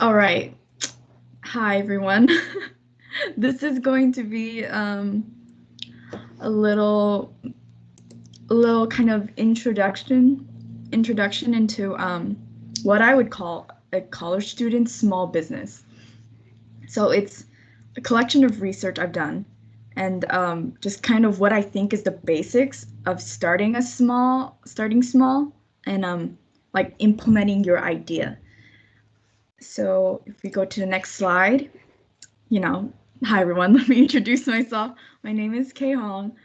All right. Hi, everyone. This is going to be a little kind of introduction into what I would call a college student's small business. So it's a collection of research I've done and just kind of what I think is the basics of starting small and like implementing your idea. So if we go to the next slide, hi everyone, let me introduce myself. My name is Kay Hong.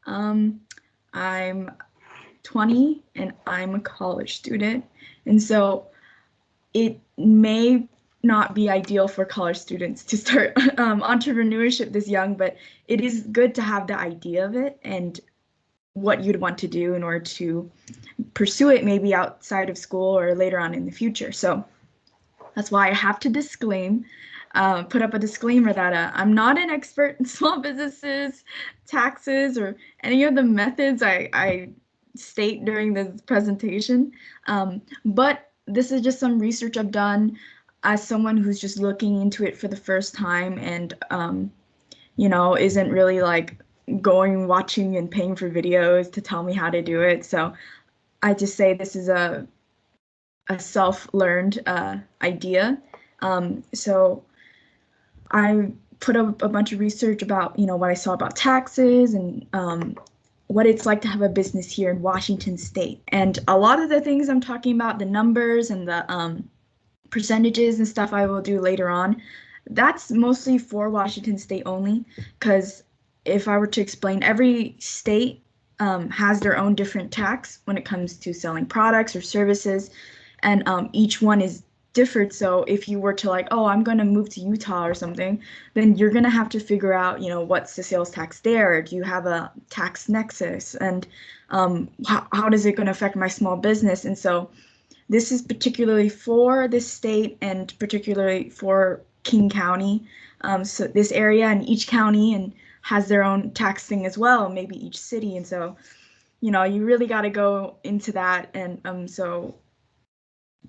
I'm 20 and I'm a college student. And so it may not be ideal for college students to start entrepreneurship this young, but it is good to have the idea of it and what you'd want to do in order to pursue it maybe outside of school or later on in the future. So that's why I have to put up a disclaimer that I'm not an expert in small businesses, taxes, or any of the methods I state during this presentation. But this is just some research I've done as someone who's just looking into it for the first time and, isn't really like watching and paying for videos to tell me how to do it. So I just say this is a self-learned idea. So I put up a bunch of research about, what I saw about taxes and what it's like to have a business here in Washington State. And a lot of the things I'm talking about, the numbers and the percentages and stuff I will do later on, that's mostly for Washington State only, because if I were to explain, every state has their own different tax when it comes to selling products or services, and each one is differed. So if you were to like, oh, I'm going to move to Utah or something, then you're going to have to figure out, what's the sales tax there? Do you have a tax nexus? And how is it going to affect my small business? And so this is particularly for this state and particularly for King County. So this area and each county and has their own tax thing as well, maybe each city. And so, you really got to go into that. And so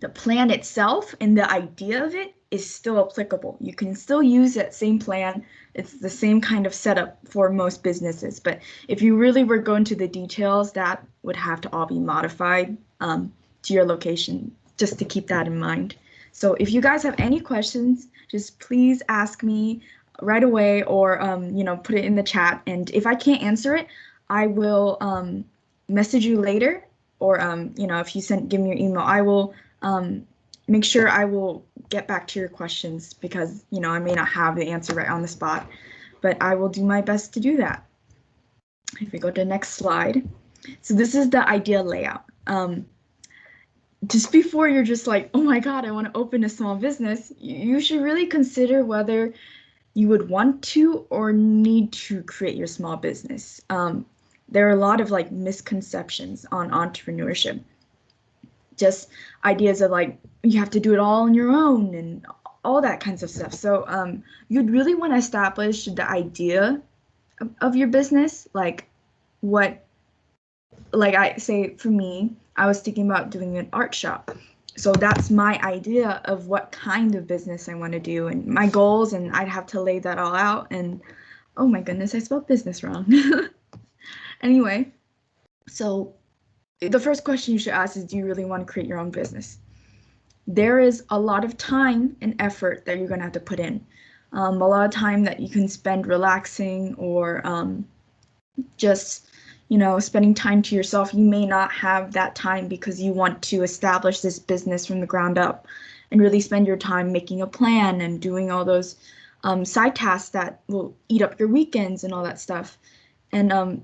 the plan itself and the idea of it is still applicable. You can still use that same plan. It's the same kind of setup for most businesses. But if you really were going to the details, that would have to all be modified to your location, just to keep that in mind. So if you guys have any questions, just please ask me right away or, put it in the chat. And if I can't answer it, I will message you later. Or, if you give me your email, I will make sure I will get back to your questions because, I may not have the answer right on the spot, but I will do my best to do that. If we go to the next slide. So this is the ideal layout. Just before you're just like, oh my God, I want to open a small business, you should really consider whether you would want to or need to create your small business. There are a lot of like misconceptions on entrepreneurship. Just ideas of like, you have to do it all on your own and all that kinds of stuff. So you'd really want to establish the idea of your business, like I say for me, I was thinking about doing an art shop. So that's my idea of what kind of business I want to do and my goals, and I'd have to lay that all out. And oh my goodness, I spelled business wrong. Anyway, so the first question you should ask is, do you really want to create your own business? There is a lot of time and effort that you're going to have to put in. A lot of time that you can spend relaxing or just, spending time to yourself. You may not have that time because you want to establish this business from the ground up and really spend your time making a plan and doing all those side tasks that will eat up your weekends and all that stuff. And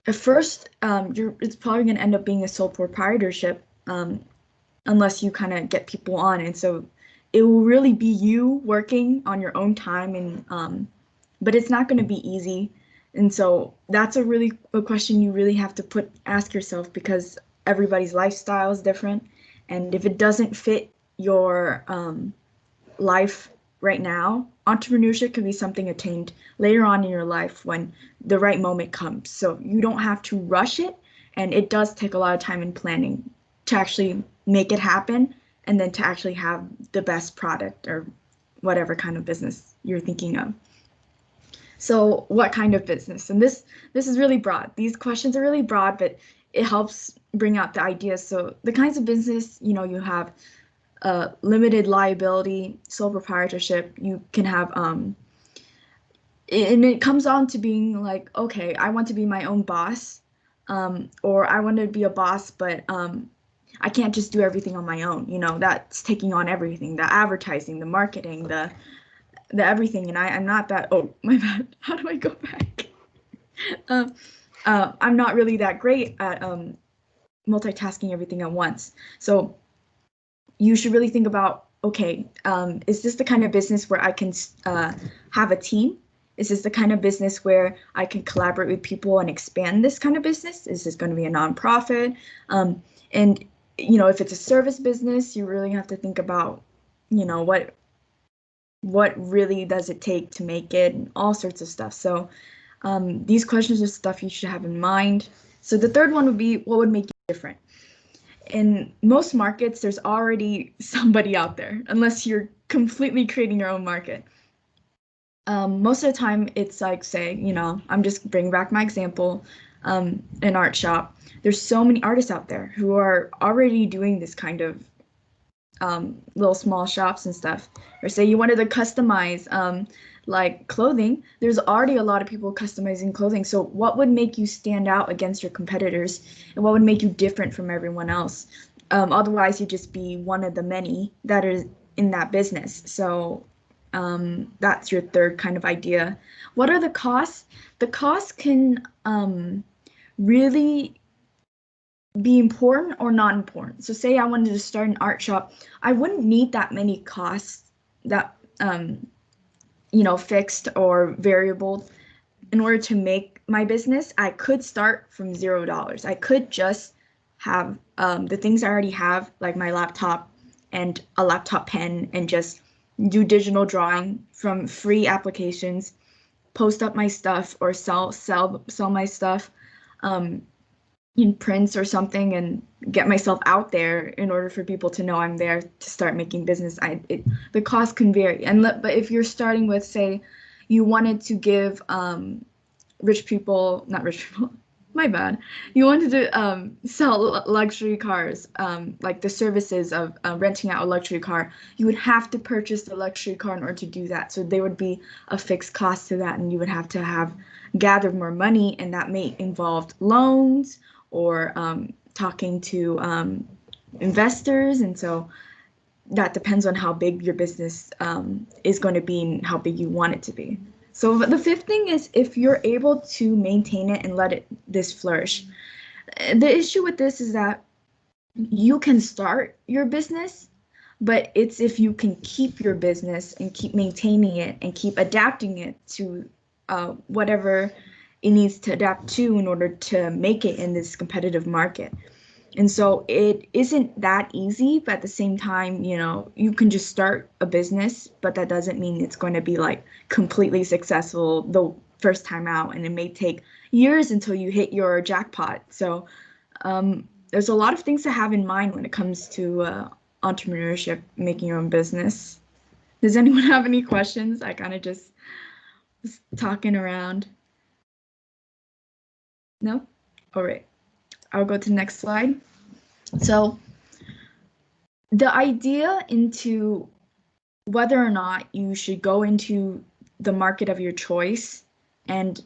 at first, it's probably going to end up being a sole proprietorship unless you kind of get people on. And so it will really be you working on your own time, and but it's not going to be easy. And so that's a question you really have to ask yourself, because everybody's lifestyle is different. And if it doesn't fit your life right now, entrepreneurship can be something attained later on in your life when the right moment comes. So you don't have to rush it. And it does take a lot of time and planning to actually make it happen, and then to actually have the best product or whatever kind of business you're thinking of. So what kind of business? And this is really broad. These questions are really broad, but it helps bring out the ideas. So the kinds of business, you have limited liability, sole proprietorship. You can have, and it comes on to being like, okay, I want to be my own boss, or I want to be a boss, but I can't just do everything on my own. That's taking on everything, the advertising, the marketing, the everything, and I'm not that. Oh, my bad. How do I go back? I'm not really that great at multitasking everything at once. So you should really think about, okay, is this the kind of business where I can have a team? Is this the kind of business where I can collaborate with people and expand this kind of business? Is this going to be a nonprofit? And if it's a service business, you really have to think about, what really does it take to make it, and all sorts of stuff. So these questions are stuff you should have in mind. So the third one would be, what would make you different? In most markets, there's already somebody out there, unless you're completely creating your own market. Most of the time, it's like, say, I'm just bringing back my example, an art shop. There's so many artists out there who are already doing this kind of little small shops and stuff. Or say you wanted to customize like clothing, there's already a lot of people customizing clothing. So what would make you stand out against your competitors, and what would make you different from everyone else? Otherwise, you'd just be one of the many that are in that business. So that's your third kind of idea. What are the costs? The costs can really be important or not important. So say I wanted to start an art shop, I wouldn't need that many costs that fixed or variable in order to make my business. I could start from $0. I could just have the things I already have, like my laptop and a laptop pen, and just do digital drawing from free applications, post up my stuff, or sell my stuff in prints or something, and get myself out there in order for people to know I'm there to start making business. The cost can vary, but if you're starting with, say, you wanted to give rich people, not rich people, my bad. You wanted to sell luxury cars, like the services of renting out a luxury car. You would have to purchase the luxury car in order to do that. So there would be a fixed cost to that, and you would have to gather more money, and that may involve loans or talking to investors. And so that depends on how big your business is going to be and how big you want it to be. So the fifth thing is, if you're able to maintain it and let this flourish. The issue with this is that you can start your business, but it's if you can keep your business and keep maintaining it and keep adapting it to whatever it needs to adapt to in order to make it in this competitive market. And so it isn't that easy, but at the same time, you can just start a business, but that doesn't mean it's going to be like completely successful the first time out, and it may take years until you hit your jackpot. So there's a lot of things to have in mind when it comes to entrepreneurship, making your own business. Does anyone have any questions? I kind of just was talking around. No? All right. I'll go to the next slide. So the idea into whether or not you should go into the market of your choice and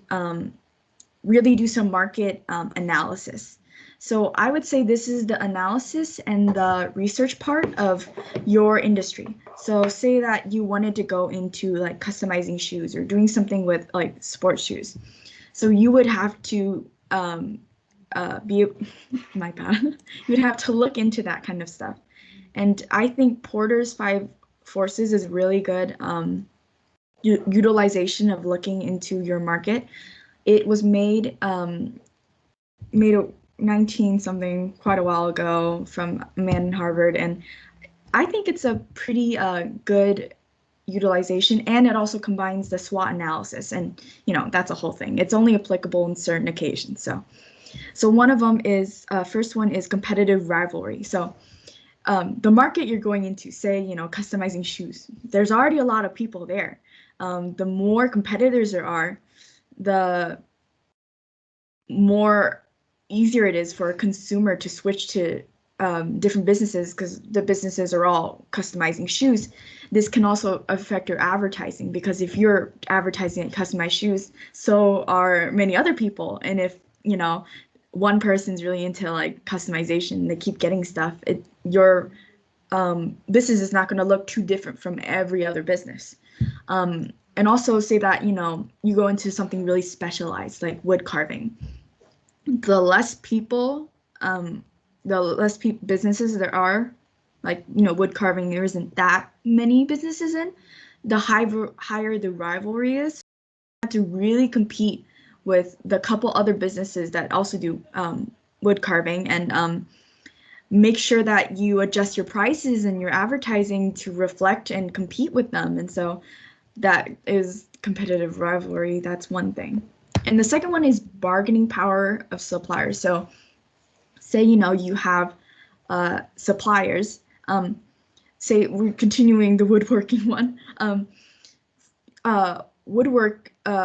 really do some market analysis. So I would say this is the analysis and the research part of your industry. So say that you wanted to go into like customizing shoes or doing something with like sports shoes. So you would have to my bad. You would have to look into that kind of stuff. And I think Porter's 5 forces is really good utilization of looking into your market. It was made 19 something, quite a while ago, from a man in Harvard, and I think it's a pretty good utilization, and it also combines the SWOT analysis, and that's a whole thing. It's only applicable in certain occasions. So one of them is, first one is competitive rivalry. So the market you're going into, say, customizing shoes, there's already a lot of people there. The more competitors there are, the more easier it is for a consumer to switch to different businesses, because the businesses are all customizing shoes. This can also affect your advertising, because if you're advertising customized shoes, so are many other people. And if, one person's really into like customization, they keep getting stuff, your business is not going to look too different from every other business. And also say that, you go into something really specialized like wood carving. The less people, businesses there are, like, wood carving, there isn't that many businesses in, the higher the rivalry is. You have to really compete with the couple other businesses that also do wood carving, and make sure that you adjust your prices and your advertising to reflect and compete with them. And so that is competitive rivalry. That's one thing. And the second one is bargaining power of suppliers. So say, you have suppliers, say we're continuing the woodworking one.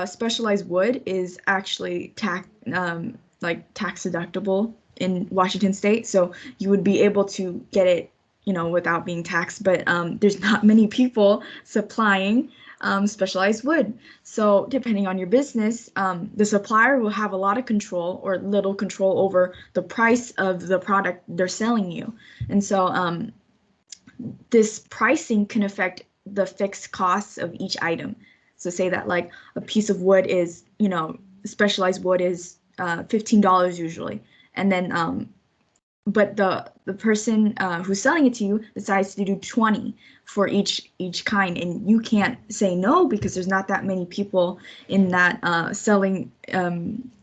Specialized wood is actually tax deductible in Washington State. So you would be able to get it, without being taxed, but there's not many people supplying specialized wood. So depending on your business, the supplier will have a lot of control or little control over the price of the product they're selling you. And so this pricing can affect the fixed costs of each item. So say that like a piece of wood is, specialized wood is $15 usually. And then but the person who's selling it to you decides to do 20 for each kind, and you can't say no because there's not that many people in that selling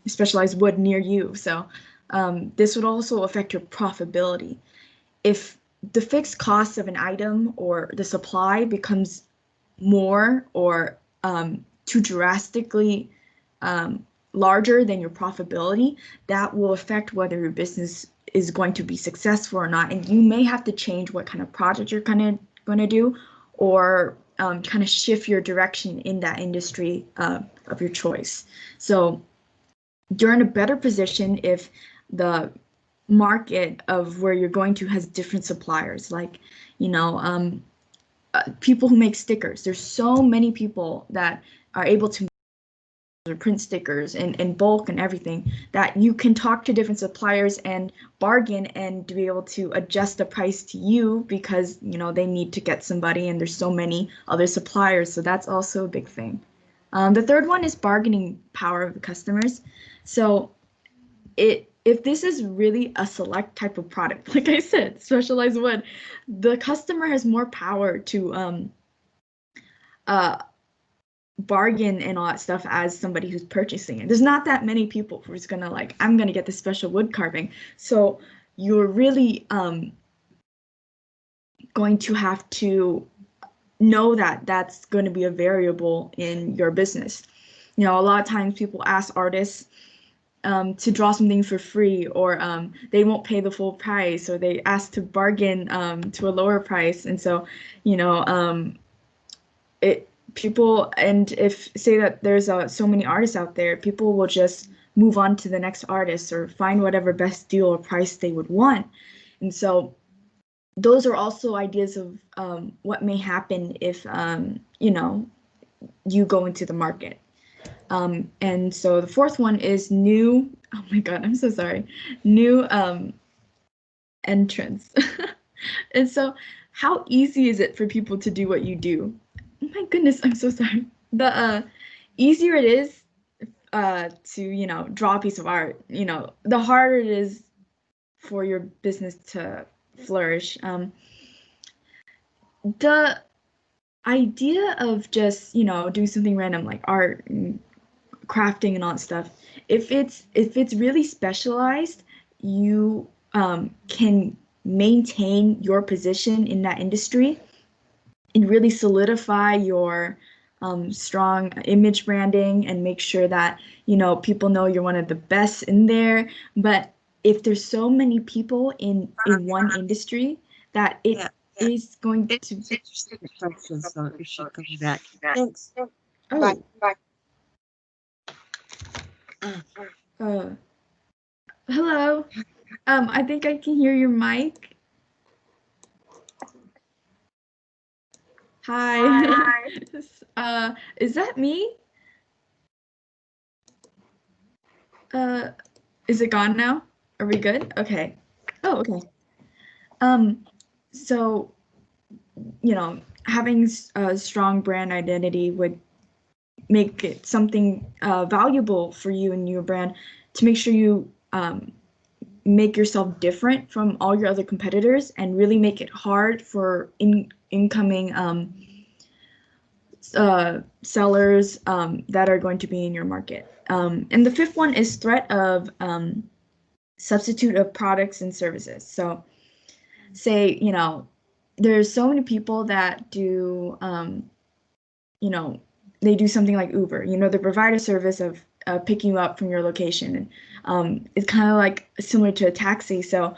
specialized wood near you. So this would also affect your profitability. If the fixed cost of an item or the supply becomes more or too drastically larger than your profitability, that will affect whether your business is going to be successful or not. And you may have to change what kind of project you're going to do, or kind of shift your direction in that industry of your choice. So you're in a better position if the market of where you're going to has different suppliers, like, people who make stickers. There's so many people that are able to or print stickers in bulk and everything, that you can talk to different suppliers and bargain and to be able to adjust the price to you, because they need to get somebody and there's so many other suppliers. So that's also a big thing. The third one is bargaining power of the customers. So if this is really a select type of product, like I said, specialized wood, the customer has more power to bargain and all that stuff as somebody who's purchasing it. There's not that many people who's gonna like, I'm gonna get the special wood carving. So you're really going to have to know that that's going to be a variable in your business. A lot of times people ask artists to draw something for free, or they won't pay the full price, or they ask to bargain to a lower price. And so, people, and if say that there's so many artists out there, people will just move on to the next artist or find whatever best deal or price they would want. And so those are also ideas of what may happen if you go into the market. And so the fourth one is new, oh my god, I'm so sorry, new entrance. And so how easy is it for people to do what you do? Oh my goodness, I'm so sorry. The easier it is to draw a piece of art, the harder it is for your business to flourish. The idea of just doing something random like art and crafting and all that stuff, if it's really specialized, you can maintain your position in that industry and really solidify your strong image branding and make sure that people know you're one of the best in there. But if there's so many people in one industry, that it is going to. It's interesting question, so you should come back. Thanks. Oh. Bye. Hello. I think I can hear your mic. Hi. Is that me? Is it gone now? Are we good? Okay. Oh, okay. So, having a strong brand identity would make it something valuable for you and your brand to make sure you make yourself different from all your other competitors and really make it hard for incoming sellers that are going to be in your market. And the fifth one is threat of substitute of products and services. So say, there's so many people that do, they do something like Uber, they provide a service of picking you up from your location. And it's kind of like similar to a taxi. So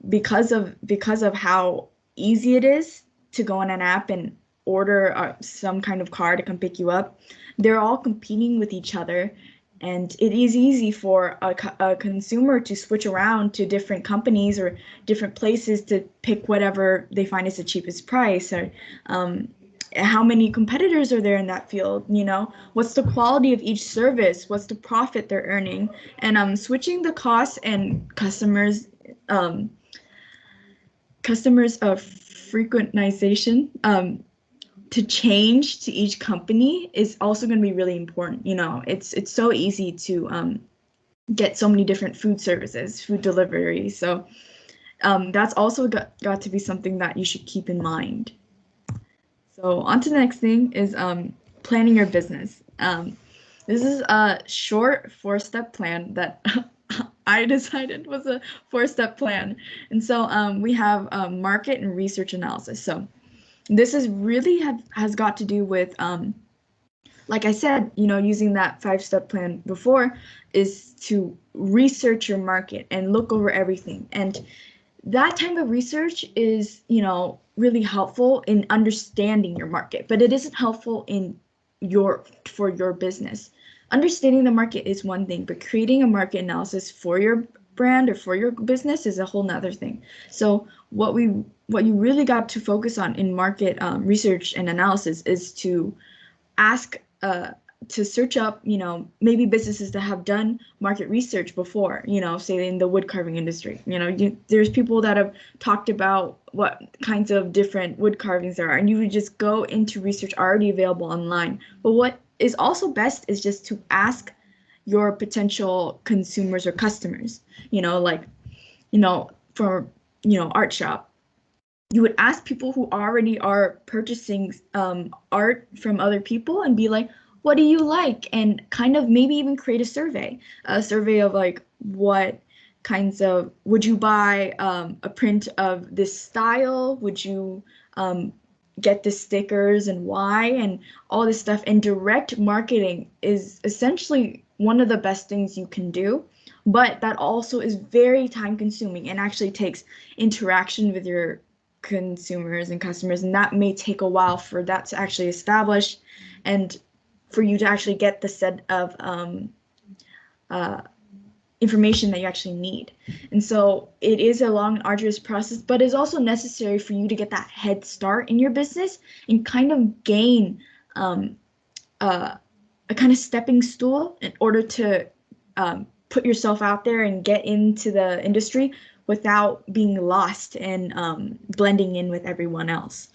because of how easy it is to go on an app and order some kind of car to come pick you up, they're all competing with each other. And it is easy for a consumer to switch around to different companies or different places to pick whatever they find is the cheapest price. Or how many competitors are there in that field? What's the quality of each service? What's the profit they're earning? And switching the costs and customers of frequentization to change to each company is also going to be really important. It's so easy to get so many different food services, food delivery. So that's also got to be something that you should keep in mind. So on to the next thing is planning your business. This is a short 4-step plan that I decided was a 4-step plan. And so we have market and research analysis. So this is really has got to do with, like I said, using that 5-step plan before, is to research your market and look over everything. And that type of research is, really helpful in understanding your market, but it isn't helpful for your business. Understanding the market is one thing, but creating a market analysis for your brand or for your business is a whole nother thing. So what you really got to focus on in market research and analysis is to ask to search up, maybe businesses that have done market research before, say in the wood carving industry. There's people that have talked about what kinds of different wood carvings there are, and you would just go into research already available online. But what is also best is just to ask your potential consumers or customers, for, art shop. You would ask people who already are purchasing art from other people and be like, what do you like? And kind of maybe even create a survey of like, what kinds of, would you buy a print of this style? Would you get the stickers and why? And all this stuff. And direct marketing is essentially one of the best things you can do. But that also is very time consuming and actually takes interaction with your consumers and customers, and that may take a while for that to actually establish and for you to actually get the set of information that you actually need. And so it is a long, arduous process, but it's also necessary for you to get that head start in your business and kind of gain a kind of stepping stool in order to put yourself out there and get into the industry without being lost and blending in with everyone else.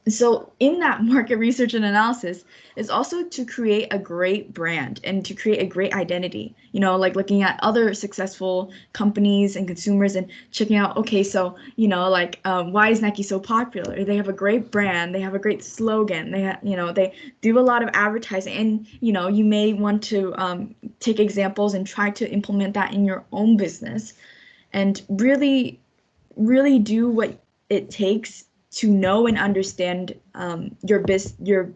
So in that market research and analysis is also to create a great brand and to create a great identity, like looking at other successful companies and consumers and checking out, okay, so, why is Nike so popular? They have a great brand, they have a great slogan, they do a lot of advertising, and, you may want to take examples and try to implement that in your own business and really, really do what it takes to know and understand your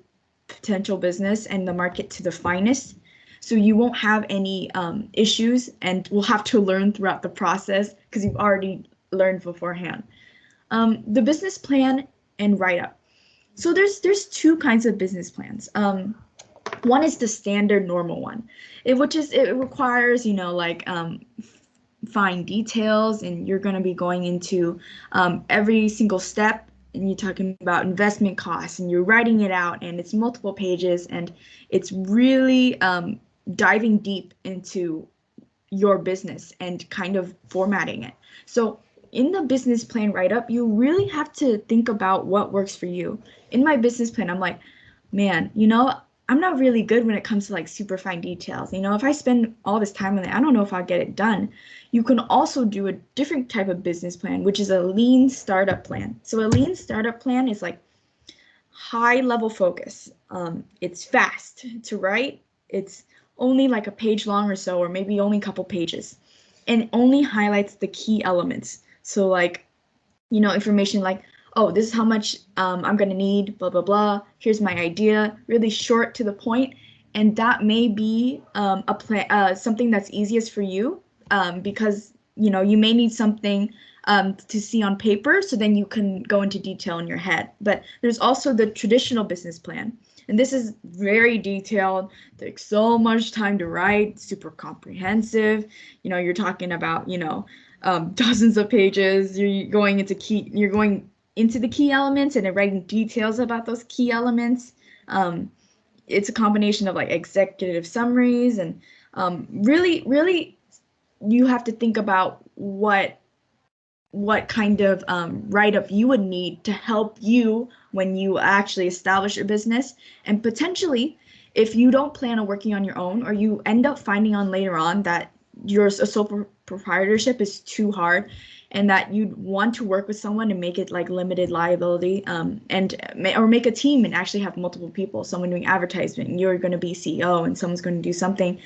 potential business and the market to the finest, so you won't have any issues and will have to learn throughout the process because you've already learned beforehand. The business plan and write-up. So there's two kinds of business plans. One is the standard normal one, which is it requires, like fine details, and you're going to be going into every single step, and you're talking about investment costs, and you're writing it out, and it's multiple pages, and it's really diving deep into your business and kind of formatting it. So in the business plan write-up, you really have to think about what works for you. In my business plan, I'm like, man, I'm not really good when it comes to like super fine details. If I spend all this time on it, I don't know if I'll get it done. You can also do a different type of business plan, which is a lean startup plan. So a lean startup plan is like high level focus. It's fast to write. It's only like a page long or so, or maybe only a couple pages, and only highlights the key elements. So like, information like, oh, this is how much I'm going to need, blah, blah, blah. Here's my idea, really short to the point. And that may be something that's easiest for you because, you may need something to see on paper, so then you can go into detail in your head. But there's also the traditional business plan. And this is very detailed, takes so much time to write, super comprehensive. You're talking about, dozens of pages. You're going into the key elements and then writing details about those key elements. It's a combination of like executive summaries and really you have to think about what kind of write-up you would need to help you when you actually establish your business. And potentially, if you don't plan on working on your own, or you end up finding on later on that your sole proprietorship is too hard, and that you'd want to work with someone and make it like limited liability, or make a team and actually have multiple people, someone doing advertisement, and you're going to be CEO and someone's going to do something,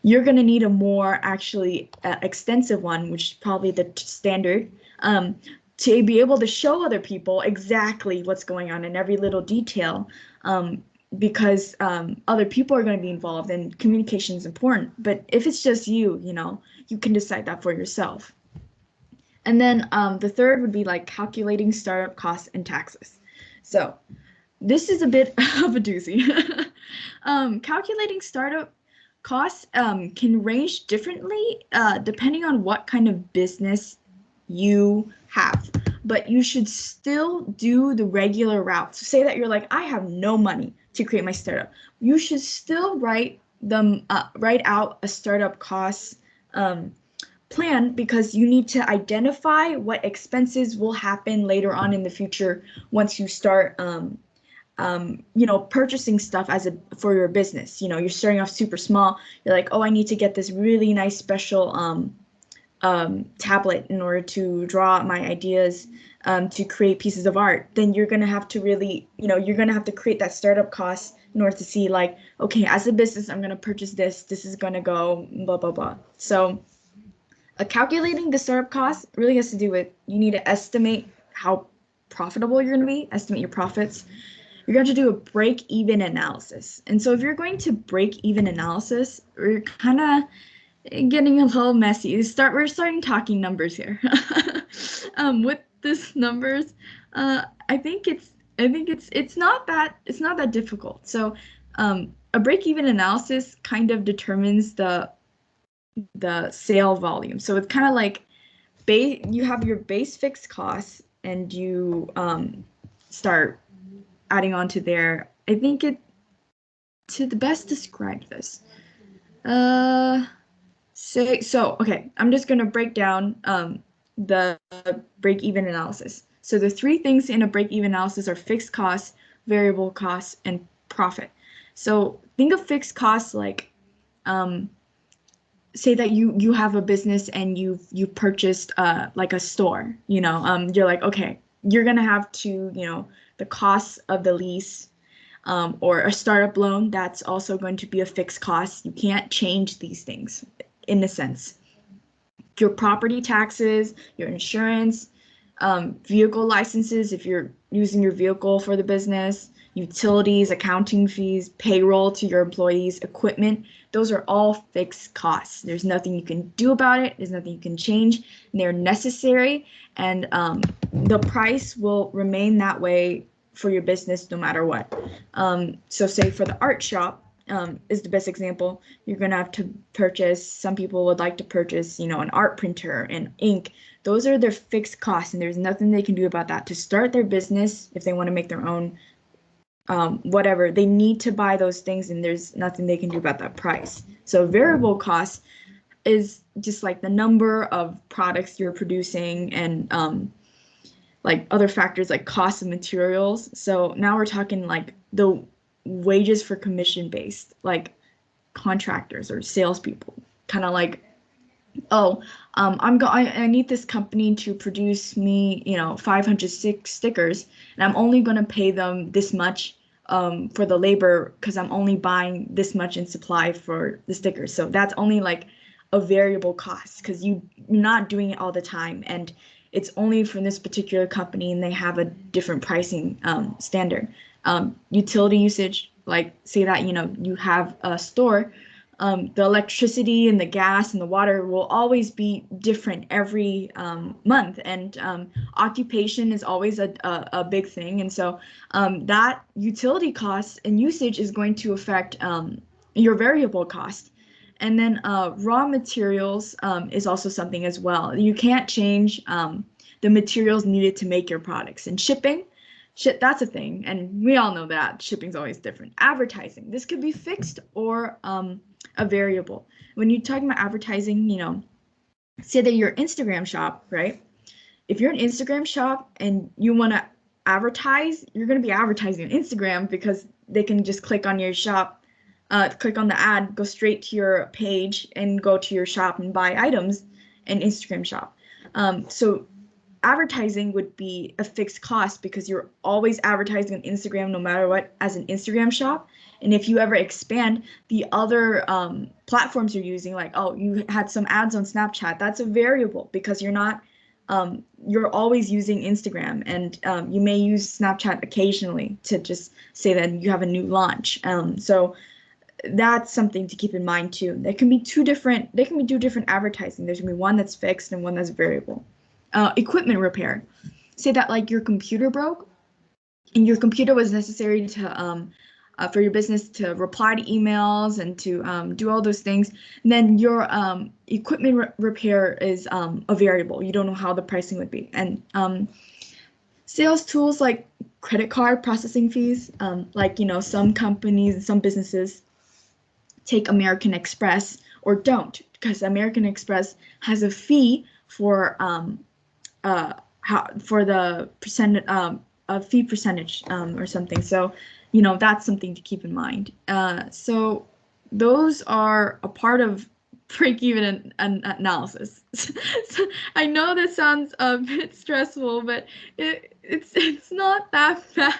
you're going to need a more actually extensive one, which is probably the standard, to be able to show other people exactly what's going on in every little detail, because other people are going to be involved, and communication is important. But if it's just you, you can decide that for yourself. And then the third would be like calculating startup costs and taxes. So this is a bit of a doozy. Calculating startup costs can range differently depending on what kind of business you have, but you should still do the regular route. So say that you're like, I have no money to create my startup. You should still write out a startup costs plan, because you need to identify what expenses will happen later on in the future once you start purchasing stuff for your business. You're starting off super small. You're like, oh, I need to get this really nice special tablet in order to draw out my ideas, to create pieces of art. Then you're going to have to really, you're going to have to create that startup cost in order to see like, okay, as a business, I'm going to purchase this. This is going to go blah, blah, blah. So calculating the startup cost really has to do with, you need to estimate how profitable you're going to be, estimate your profits. You're going to do a break-even analysis. And so if you're going to break-even analysis, we're kind of getting a little messy. We're starting talking numbers here. With this numbers, I think it's not that difficult. So a break-even analysis kind of determines the sale volume. So it's kind of like you have your base fixed costs, and you start adding on to there. I think to the best describe this. Okay, I'm just gonna break down the break-even analysis. So the three things in a break-even analysis are fixed costs, variable costs, and profit. So think of fixed costs like, say that you have a business and you purchased like a store. You're like, okay, you're gonna have to, the cost of the lease, or a startup loan, that's also going to be a fixed cost. You can't change these things in a sense. Your property taxes, your insurance, vehicle licenses if you're using your vehicle for the business, utilities, accounting fees, payroll to your employees, equipment. Those are all fixed costs. There's nothing you can do about it. There's nothing you can change. And they're necessary, and the price will remain that way for your business no matter what. So say for the art shop, is the best example. You're gonna have to purchase, some people would like to purchase, an art printer and ink. Those are their fixed costs, and there's nothing they can do about that. To start their business, if they want to make their own whatever, they need to buy those things, and there's nothing they can do about that price. So variable costs is just like the number of products you're producing, and like other factors like cost of materials. So now we're talking like the wages for commission based, like contractors or salespeople, kind of like, oh, I need this company to produce me, 506 stickers, and I'm only going to pay them this much for the labor because I'm only buying this much in supply for the stickers. So that's only like a variable cost because you're not doing it all the time, and it's only from this particular company, and they have a different pricing standard. Utility usage, like say that you have a store. The electricity and the gas and the water will always be different every month, and occupation is always a big thing, and so that utility cost and usage is going to affect your variable cost. And then raw materials is also something as well. You can't change the materials needed to make your products. And shipping, that's a thing, and we all know that shipping's always different. Advertising, this could be fixed or a variable. When you're talking about advertising, say that you're Instagram shop, right? If you're an Instagram shop and you want to advertise, you're going to be advertising on Instagram because they can just click on your shop, click on the ad, go straight to your page and go to your shop and buy items in Instagram shop. So advertising would be a fixed cost because you're always advertising on Instagram no matter what as an Instagram shop. And if you ever expand the other platforms you're using, like, oh, you had some ads on Snapchat, that's a variable because you're always using Instagram, and you may use Snapchat occasionally to just say that you have a new launch. So that's something to keep in mind too. There can be two different advertising. There's gonna be one that's fixed and one that's variable. Equipment repair. Say that like your computer broke, and your computer was necessary to for your business to reply to emails and to do all those things. And then your equipment repair is a variable. You don't know how the pricing would be. And sales tools like credit card processing fees, like some companies and some businesses take American Express or don't, because American Express has a fee for the percent a fee percentage or something. So that's something to keep in mind. So those are a part of break-even analysis. So I know this sounds a bit stressful, but it's not that bad.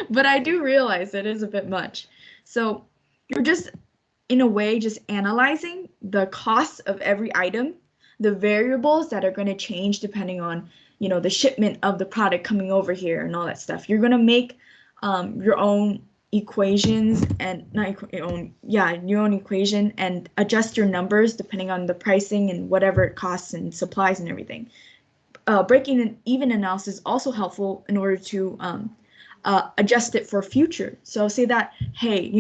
But I do realize it is a bit much. So you're just, in a way, just analyzing the cost of every item, the variables that are going to change depending on the shipment of the product coming over here and all that stuff. You're going to make your own equations, and your own equation, and adjust your numbers depending on the pricing and whatever it costs and supplies and everything. Breaking an even analysis is also helpful in order to adjust it for future. So say that, hey,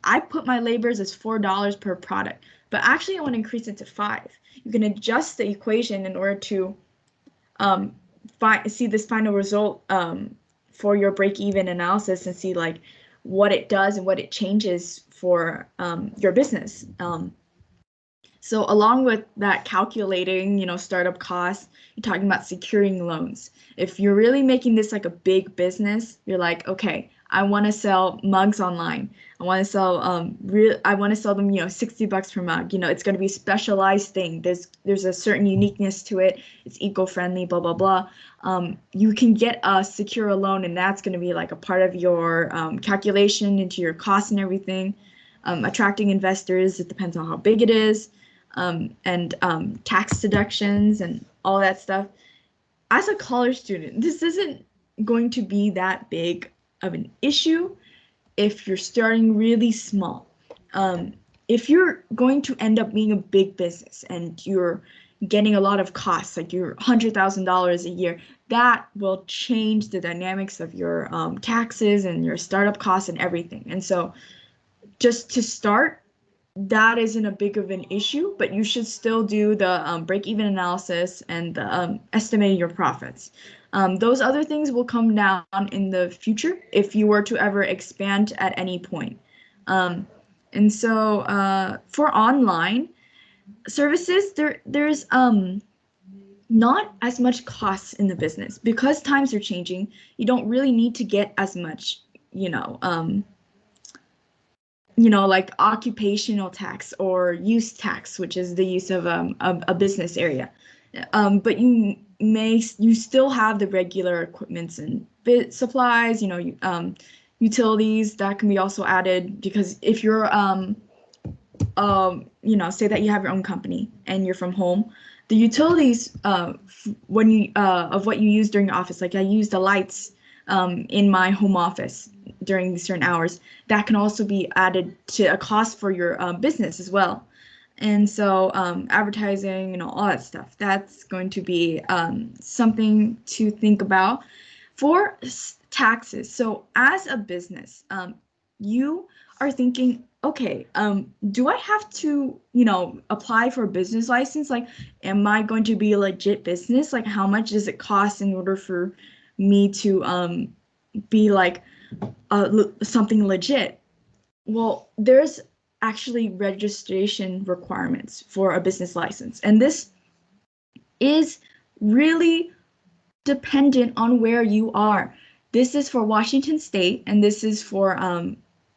I put my labors as $4 per product, but actually I want to increase it to $5. You can adjust the equation in order to see this final result for your break-even analysis, and see like what it does and what it changes for your business. So along with that calculating, startup costs, you're talking about securing loans. If you're really making this like a big business, you're like, okay, I want to sell mugs online. I want to sell I want to sell them, $60 per mug. It's going to be a specialized thing. There's a certain uniqueness to it. It's eco-friendly, blah, blah, blah. You can get a secure loan, and that's going to be like a part of your calculation into your costs and everything. Attracting investors, it depends on how big it is. And tax deductions and all that stuff. As a college student, this isn't going to be that big of an issue if you're starting really small. If you're going to end up being a big business and you're getting a lot of costs, like your $100,000 a year, that will change the dynamics of your taxes and your startup costs and everything. And so just to start, that isn't a big of an issue, but you should still do the break-even analysis and the estimating your profits. Those other things will come down in the future if you were to ever expand at any point. And so for online services, there's not as much costs in the business because times are changing. You don't really need to get as much, like occupational tax or use tax, which is the use of a business area. But you still have the regular equipments and supplies, utilities that can be also added, because if you're say that you have your own company and you're from home, the utilities when you of what you use during the office, like I use the lights in my home office during certain hours, that can also be added to a cost for your business as well. And so advertising, all that stuff, that's going to be something to think about. For taxes, so as a business, you are thinking, okay, do I have to, apply for a business license? Like, am I going to be a legit business? Like, how much does it cost in order for me to be like something legit? Well, there's actually registration requirements for a business license, and this is really dependent on where you are. This is for Washington State, and this is for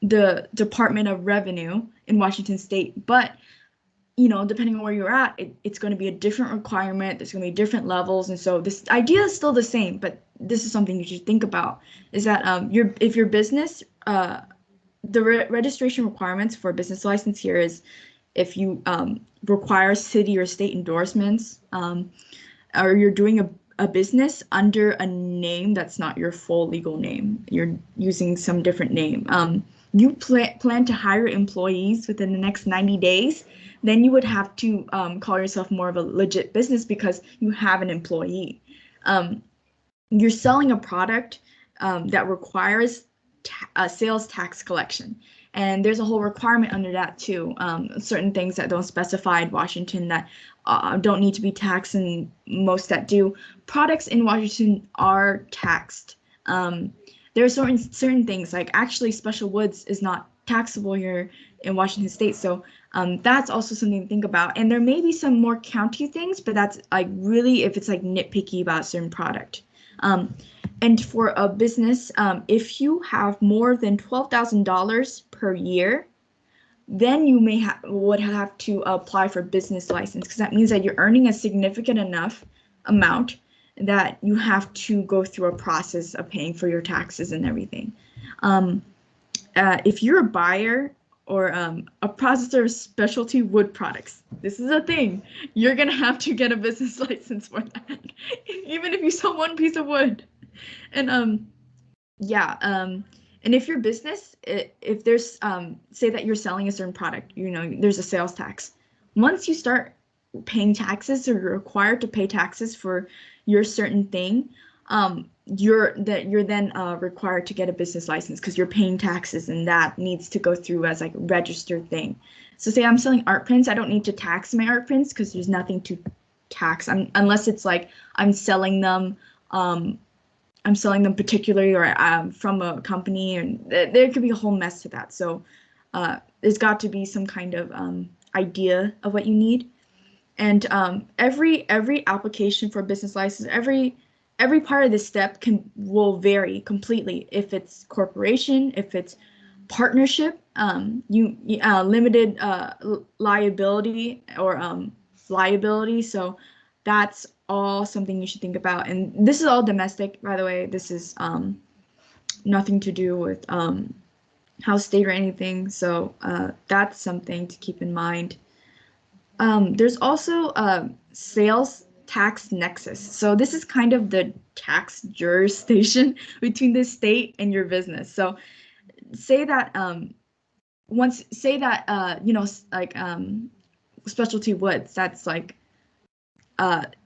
the Department of Revenue in Washington State. But depending on where you're at, it's going to be a different requirement. There's going to be different levels, and so this idea is still the same. But this is something you should think about: is that if your business, the registration requirements for a business license here is if you require city or state endorsements, or you're doing a business under a name that's not your full legal name. You're using some different name. You plan to hire employees within the next 90 days, then you would have to call yourself more of a legit business because you have an employee. You're selling a product that requires sales tax collection. And there's a whole requirement under that too. Certain things that don't specify in Washington that don't need to be taxed, and most that do. Products in Washington are taxed. There are certain things, like actually special woods is not taxable here in Washington State. So that's also something to think about. And there may be some more county things, but that's like really if it's like nitpicky about a certain product. And for a business, if you have more than $12,000 per year, then you would have to apply for business license, because that means that you're earning a significant enough amount that you have to go through a process of paying for your taxes and everything. If you're a buyer or a processor of specialty wood products, this is a thing. You're gonna have to get a business license for that, even if you sell one piece of wood. And and if your business, if there's say that you're selling a certain product, there's a sales tax. Once you start paying taxes, or you're required to pay taxes for your certain thing, you're then required to get a business license because you're paying taxes, and that needs to go through as like a registered thing. So say I'm selling art prints, I don't need to tax my art prints because there's nothing to tax, unless it's like I'm selling them particularly, or from a company, and there could be a whole mess to that. So there's got to be some kind of idea of what you need. And every application for a business license, every part of this step will vary completely. If it's corporation, if it's partnership, limited liability or liability. So that's all something you should think about. And this is all domestic, by the way. This is nothing to do with house state or anything. So that's something to keep in mind. There's also sales tax nexus. So this is kind of the tax jurisdiction between the state and your business. So say that specialty woods, that's like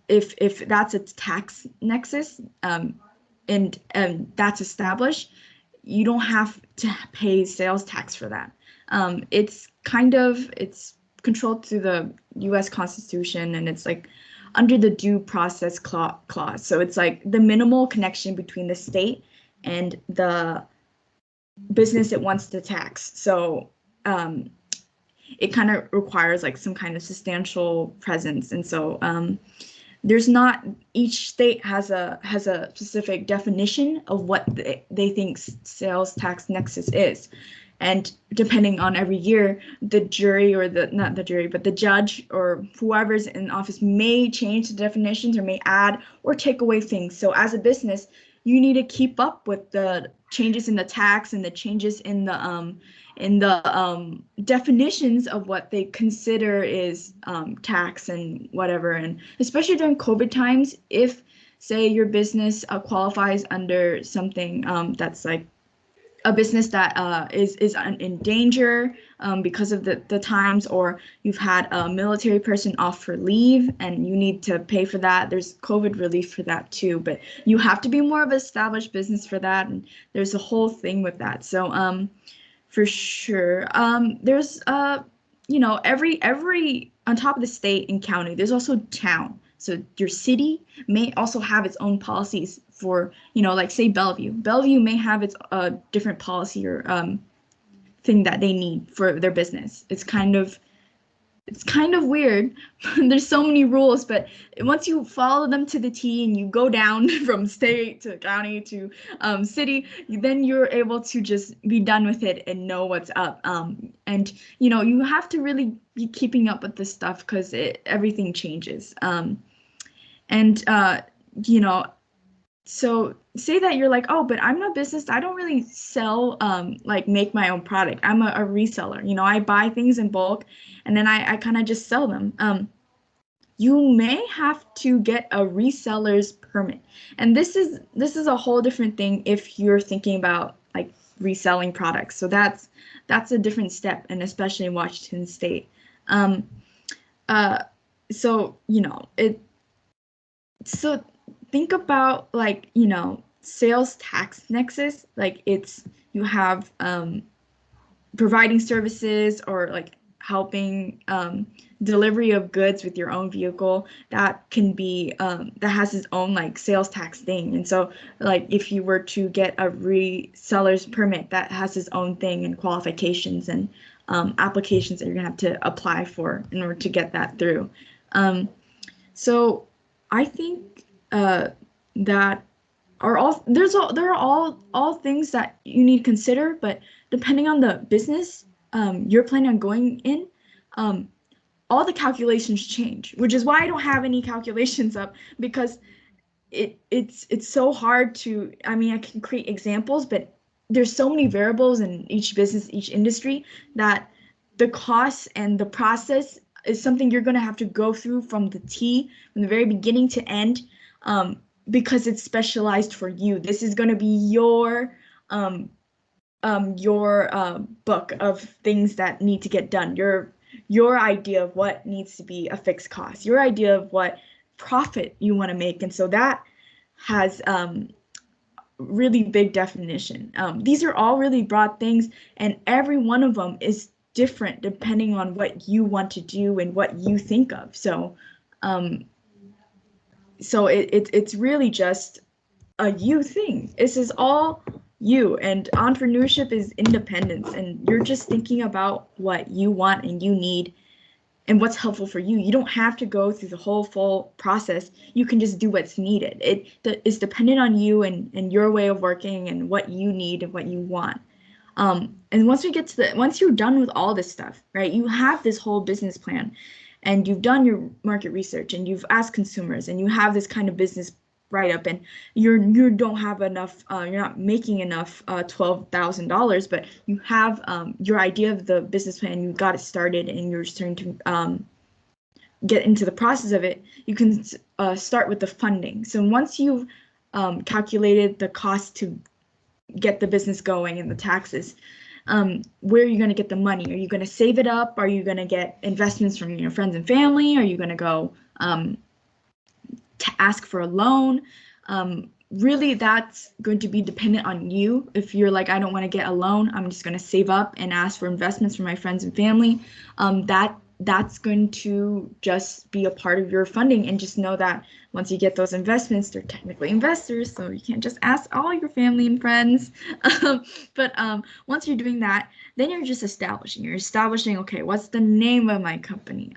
if that's a tax nexus, and that's established, you don't have to pay sales tax for that. It's controlled through the U.S. Constitution, and it's like under the due process clause. So it's like the minimal connection between the state and the business it wants to tax. So it kind of requires like some kind of substantial presence, and so there's not, each state has a specific definition of what they think sales tax nexus is. And depending on every year, the jury, or not the jury, but the judge or whoever's in office may change the definitions or may add or take away things. So as a business, you need to keep up with the changes in the tax and the changes in the definitions of what they consider is tax and whatever. And especially during COVID times, if say your business qualifies under something that's like a business that is in danger because of the times, or you've had a military person off for leave and you need to pay for that, there's COVID relief for that too, but you have to be more of an established business for that, and there's a whole thing with that. So for sure, there's every on top of the state and county, there's also town. So your city may also have its own policies for, like say Bellevue. Bellevue may have its different policy or thing that they need for their business. It's kind of weird. There's so many rules, but once you follow them to the T and you go down from state to county to city, then you're able to just be done with it and know what's up. And you have to really be keeping up with this stuff because everything changes. So say that you're like, oh, but I'm a business, I don't really sell, like make my own product. I'm a reseller. I buy things in bulk and then I kind of just sell them. You may have to get a reseller's permit. And this is a whole different thing if you're thinking about like reselling products. So that's a different step, and especially in Washington State. So think about like, sales tax nexus, like you have providing services or like helping delivery of goods with your own vehicle that can be that has its own like sales tax thing. And so like if you were to get a reseller's permit, that has its own thing and qualifications and applications that you're gonna have to apply for in order to get that through. So I think that are all there are all things that you need to consider, but depending on the business you're planning on going in, all the calculations change, which is why I don't have any calculations up, because it's so hard to, I mean, I can create examples, but there's so many variables in each business, each industry, that the costs and the process is something you're going to have to go through from the from the very beginning to end, because it's specialized for you. This is going to be your book of things that need to get done, your idea of what needs to be a fixed cost, your idea of what profit you want to make. And so that has really big definition. These are all really broad things, and every one of them is different depending on what you want to do and what you think of. So it's really just a you thing. This is all you, and entrepreneurship is independence, and you're just thinking about what you want and you need and what's helpful for you. You don't have to go through the whole full process. You can just do what's needed. It's dependent on you and your way of working and what you need and what you want. And once you're done with all this stuff, right, you have this whole business plan and you've done your market research and you've asked consumers and you have this kind of business write up, and you don't have enough, you're not making enough $12,000, but you have your idea of the business plan, you got it started and you're starting to get into the process of it. You can start with the funding. So once you've calculated the cost to get the business going and the taxes, where are you going to get the money? Are you going to save it up? Are you going to get investments from your friends and family? Are you going to go to ask for a loan? Really, that's going to be dependent on you. If you're like, I don't want to get a loan, I'm just going to save up and ask for investments from my friends and family. That's going to just be a part of your funding, and just know that once you get those investments, they're technically investors, so you can't just ask all your family and friends. But once you're doing that, then you're just establishing. You're establishing, okay, what's the name of my company?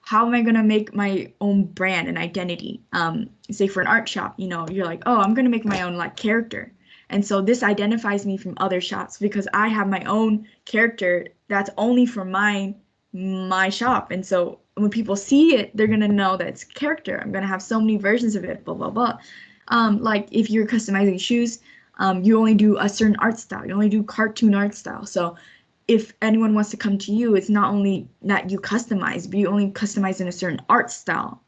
How am I going to make my own brand and identity? Say for an art shop, you're like, oh, I'm going to make my own like character. And so this identifies me from other shops because I have my own character that's only for my shop. And so when people see it, they're going to know that it's character. I'm going to have so many versions of it, blah, blah, blah. Like if you're customizing shoes, you only do a certain art style. You only do cartoon art style. So if anyone wants to come to you, it's not only that you customize, but you only customize in a certain art style,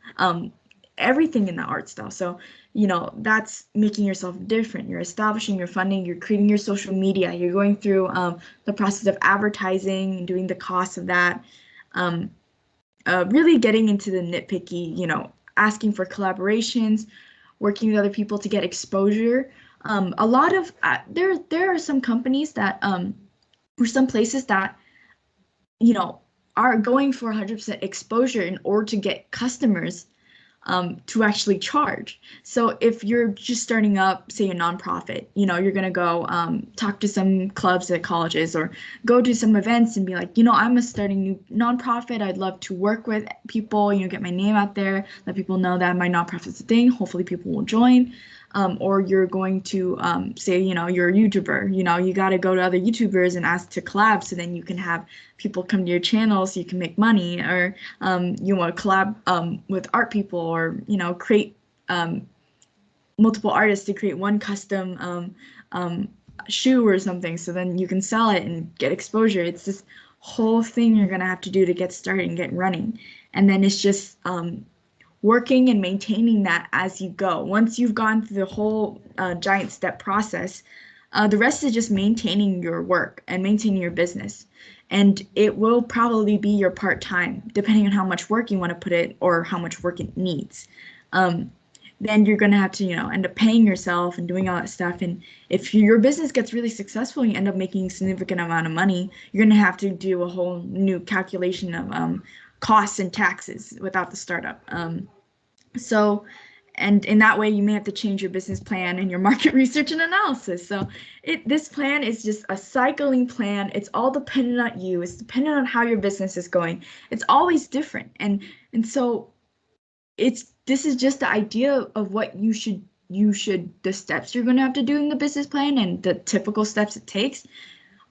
everything in the art style. So, that's making yourself different. You're establishing your funding, you're creating your social media, you're going through the process of advertising and doing the cost of that, really getting into the nitpicky, asking for collaborations, working with other people to get exposure. A lot of, there are some companies that, or some places that, are going for 100% exposure in order to get customers to actually charge. So if you're just starting up, say a nonprofit, you're going to go talk to some clubs at colleges or go to some events and be like, I'm a starting new nonprofit. I'd love to work with people, get my name out there, let people know that my nonprofit's a thing. Hopefully people will join. Or you're going to say, you're a YouTuber, you got to go to other YouTubers and ask to collab so then you can have people come to your channel so you can make money, or you want to collab with art people, or, create multiple artists to create one custom shoe or something so then you can sell it and get exposure. It's this whole thing you're going to have to do to get started and get running. And then it's just working and maintaining that as you go. Once you've gone through the whole giant step process, the rest is just maintaining your work and maintaining your business. And it will probably be your part-time, depending on how much work you want to put it or how much work it needs. Then you're going to have to, end up paying yourself and doing all that stuff. And if your business gets really successful and you end up making a significant amount of money, you're going to have to do a whole new calculation of costs and taxes without the startup. And in that way, you may have to change your business plan and your market research and analysis. So this plan is just a cycling plan. It's all dependent on you. It's dependent on how your business is going. It's always different. And so this is just the idea of what you should, the steps you're going to have to do in the business plan and the typical steps it takes.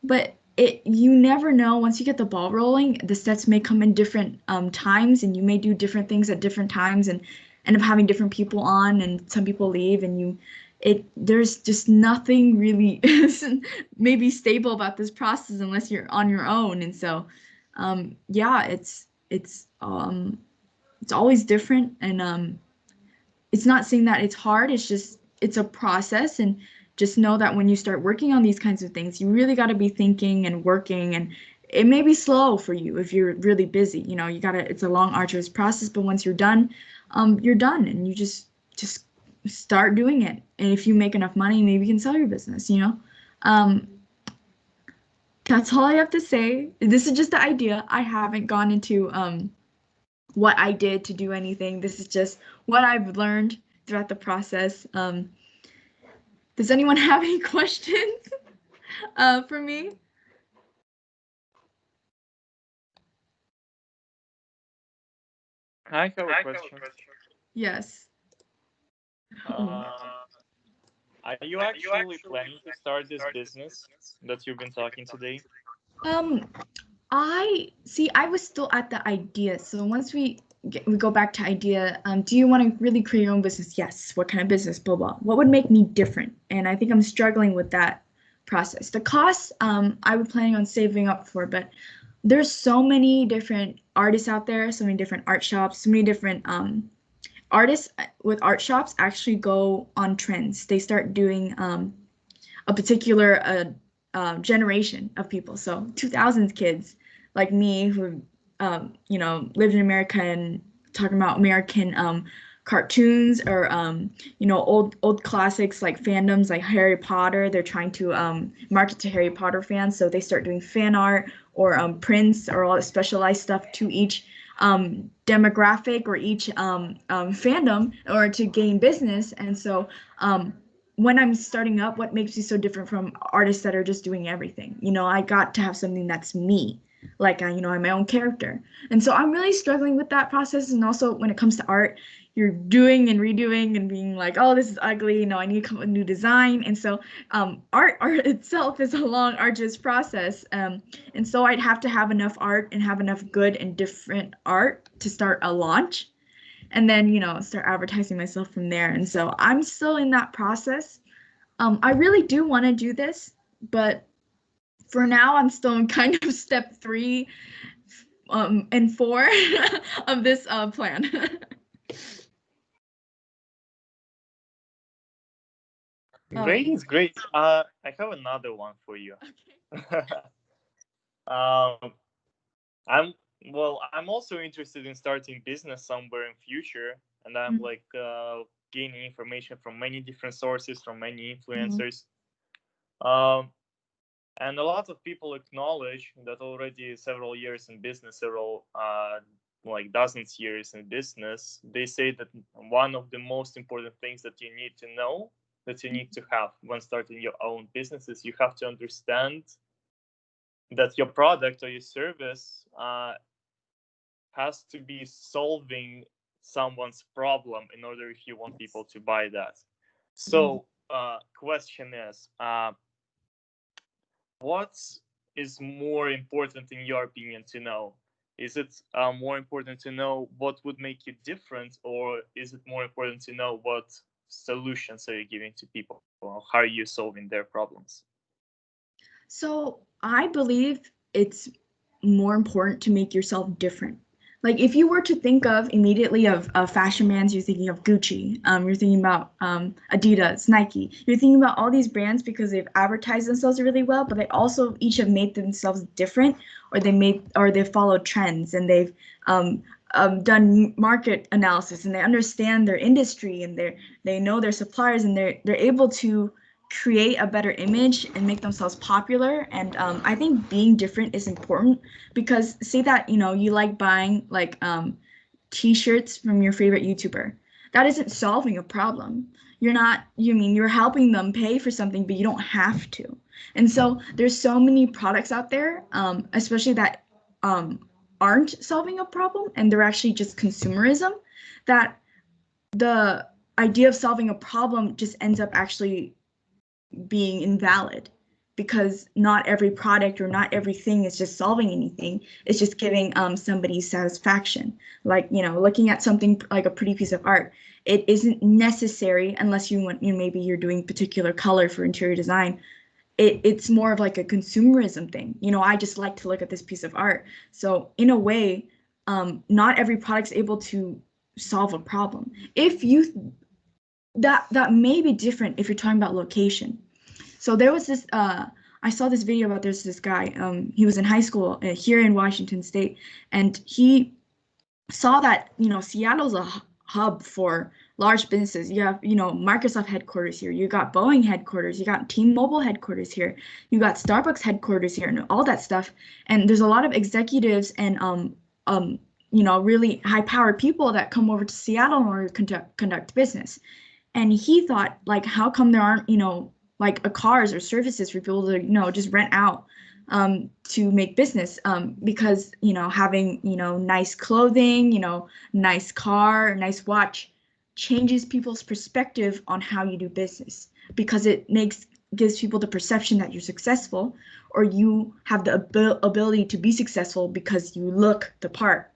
But you never know. Once you get the ball rolling, the steps may come in different times, and you may do different things at different times and end up having different people on, and some people leave, and there's just nothing really maybe stable about this process unless you're on your own. And so yeah, it's always different, and it's not saying that it's hard, it's a process. And just know that when you start working on these kinds of things, you really got to be thinking and working, and it may be slow for you if you're really busy. It's a long, arduous process, but once you're done, and you just start doing it. And if you make enough money, maybe you can sell your business, That's all I have to say. This is just the idea. I haven't gone into what I did to do anything. This is just what I've learned throughout the process. Does anyone have any questions for me? I have a question. Yes. Are you actually planning to start this business that you've been talking today? I was still at the idea. So once we go back to idea, do you want to really create your own business? Yes. What kind of business? Blah, blah. What would make me different? And I think I'm struggling with that process. The costs, I was planning on saving up for, but there's so many different artists out there, so many different art shops, so many different artists with art shops actually go on trends. They start doing a particular generation of people. So 2000s kids like me who you know, lived in America and talking about American cartoons or you know, old classics like fandoms like Harry Potter. They're trying to market to Harry Potter fans, so they start doing fan art or prints or all the specialized stuff to each demographic or each fandom in order to gain business. And so when I'm starting up, what makes me so different from artists that are just doing everything? You know, I got to have something that's me, like you know, I'm my own character. And so I'm really struggling with that process. And also when it comes to art, you're doing and redoing and being like, oh, this is ugly, you know, I need to come up with a new design. And so art itself is a long, arduous process. And so I'd have to have enough art and have enough good and different art to start a launch, and then, you know, start advertising myself from there. And so I'm still in that process. I really do want to do this, but for now I'm still in kind of step 3 and 4 of this plan. Great, great. I have another one for you. Okay. um, I'm also interested in starting business somewhere in future, and I'm Mhm. like gaining information from many different sources, from many influencers. And a lot of people acknowledge that already several years in business, several like dozens years in business, they say that one of the most important things that you need to know, that you need to have when starting your own business, is you have to understand that your product or your service has to be solving someone's problem in order if you want people to buy that. So question is, what is more important in your opinion to know? Is it more important to know what would make you different, or is it more important to know what solutions are you giving to people, or how are you solving their problems? So I believe it's more important to make yourself different. Like if you were to think of immediately of fashion brands, you're thinking of Gucci, you're thinking about Adidas, Nike. You're thinking about all these brands because they've advertised themselves really well, but they also each have made themselves different, or they followed trends, and they've done market analysis, and they understand their industry, and they know their suppliers, and they're able to create a better image and make themselves popular. And I think being different is important, because say that, you know, you like buying like t-shirts from your favorite YouTuber. That isn't solving a problem. You're helping them pay for something, but you don't have to. And so there's so many products out there, especially that aren't solving a problem, and they're actually just consumerism, that the idea of solving a problem just ends up actually being invalid, because not every product or not everything is just solving anything. It's just giving somebody satisfaction. Like, you know, looking at something like a pretty piece of art, it isn't necessary unless you want, you know, maybe you're doing particular color for interior design. It's more of like a consumerism thing. You know, I just like to look at this piece of art. So in a way, not every product's able to solve a problem. If you that may be different if you're talking about location. So there was this I saw this video about there's this guy, he was in high school here in Washington State, and he saw that, you know, Seattle's a hub for large businesses. You have, you know, Microsoft headquarters here, you got Boeing headquarters, you got T-Mobile headquarters here, you got Starbucks headquarters here, and all that stuff. And there's a lot of executives and you know, really high powered people that come over to Seattle in order to conduct business. And he thought, like, how come there aren't, you know, like a cars or services for people to, you know, just rent out to make business, because, you know, having, you know, nice clothing, you know, nice car, nice watch changes people's perspective on how you do business, because it gives people the perception that you're successful, or you have the ability to be successful because you look the part.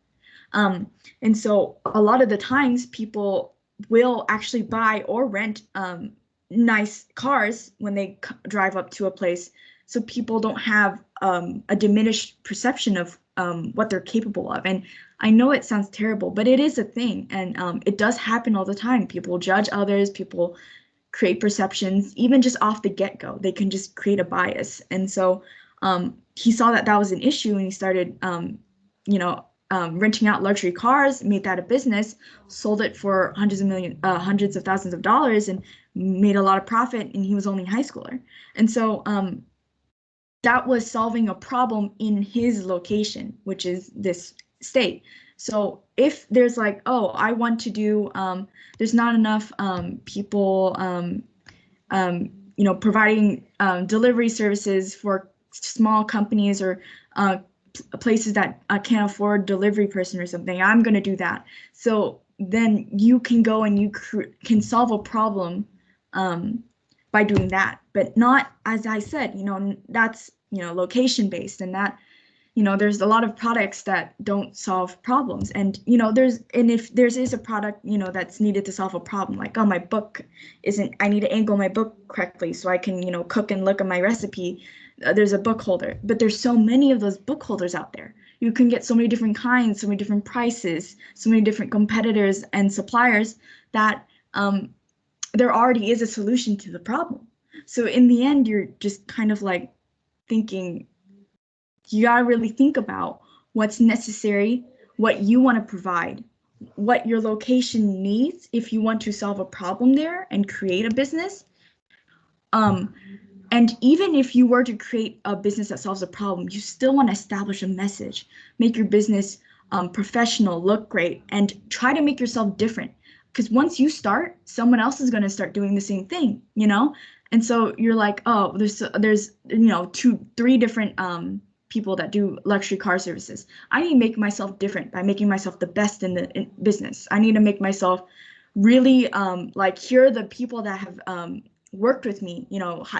And so a lot of the times people will actually buy or rent nice cars when they drive up to a place, so people don't have a diminished perception of what they're capable of. And I know it sounds terrible, but it is a thing, and it does happen all the time. People judge others, people create perceptions, even just off the get-go. They can just create a bias. And so he saw that that was an issue, and he started, renting out luxury cars, made that a business, sold it for hundreds of thousands of dollars, and made a lot of profit. And he was only a high schooler. And so that was solving a problem in his location, which is this state. So if there's like, oh, I want to do, there's not enough people, providing delivery services for small companies or places that can't afford delivery person or something, I'm going to do that. So then you can go and you can solve a problem by doing that, but not, as I said, that's, location based, and that, there's a lot of products that don't solve problems. And, if there's is a product, that's needed to solve a problem, like, oh, my book I need to angle my book correctly so I can, cook and look at my recipe. There's a book holder, but there's so many of those book holders out there. You can get so many different kinds, so many different prices, so many different competitors and suppliers that there already is a solution to the problem. So in the end, you're just kind of like thinking, you gotta really think about what's necessary, what you want to provide, what your location needs if you want to solve a problem there and create a business. And even if you were to create a business that solves a problem, you still want to establish a message, make your business professional, look great, and try to make yourself different. Because once you start, someone else is going to start doing the same thing, And so you're like, oh, there's 2-3 different people that do luxury car services. I need to make myself different by making myself the best in the business. I need to make myself really like, here are the people that have worked with me,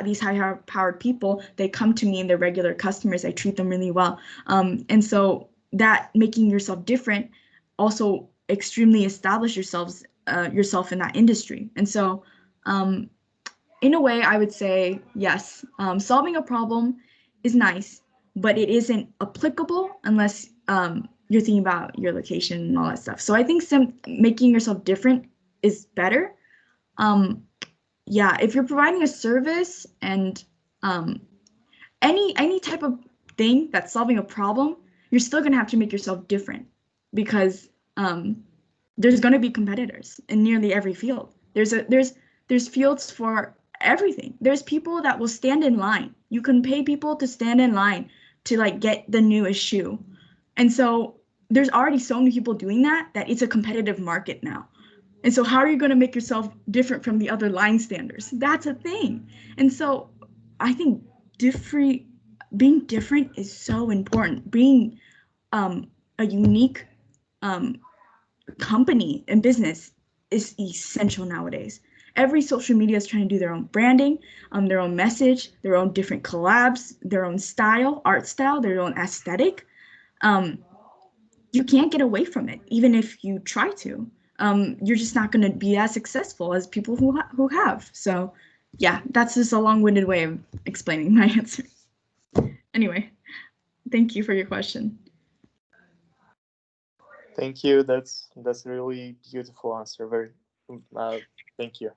these high-powered people. They come to me and they're regular customers. I treat them really well. And so that making yourself different also extremely establish yourself in that industry. And so in a way, I would say, yes, solving a problem is nice, but it isn't applicable unless you're thinking about your location and all that stuff. So I think making yourself different is better. Yeah, if you're providing a service and any type of thing that's solving a problem, you're still gonna have to make yourself different, because there's gonna be competitors in nearly every field. There's fields for everything. There's people that will stand in line. You can pay people to stand in line to like get the newest shoe. And so there's already so many people doing that it's a competitive market now. And so how are you going to make yourself different from the other line standers? That's a thing. And so I think being different is so important. Being a unique company and business is essential nowadays. Every social media is trying to do their own branding, their own message, their own different collabs, their own style, art style, their own aesthetic. You can't get away from it, even if you try to. You're just not going to be as successful as people who have. So yeah, that's just a long-winded way of explaining my answer. Anyway, thank you for your question. Thank you. That's a really beautiful answer. Very thank you.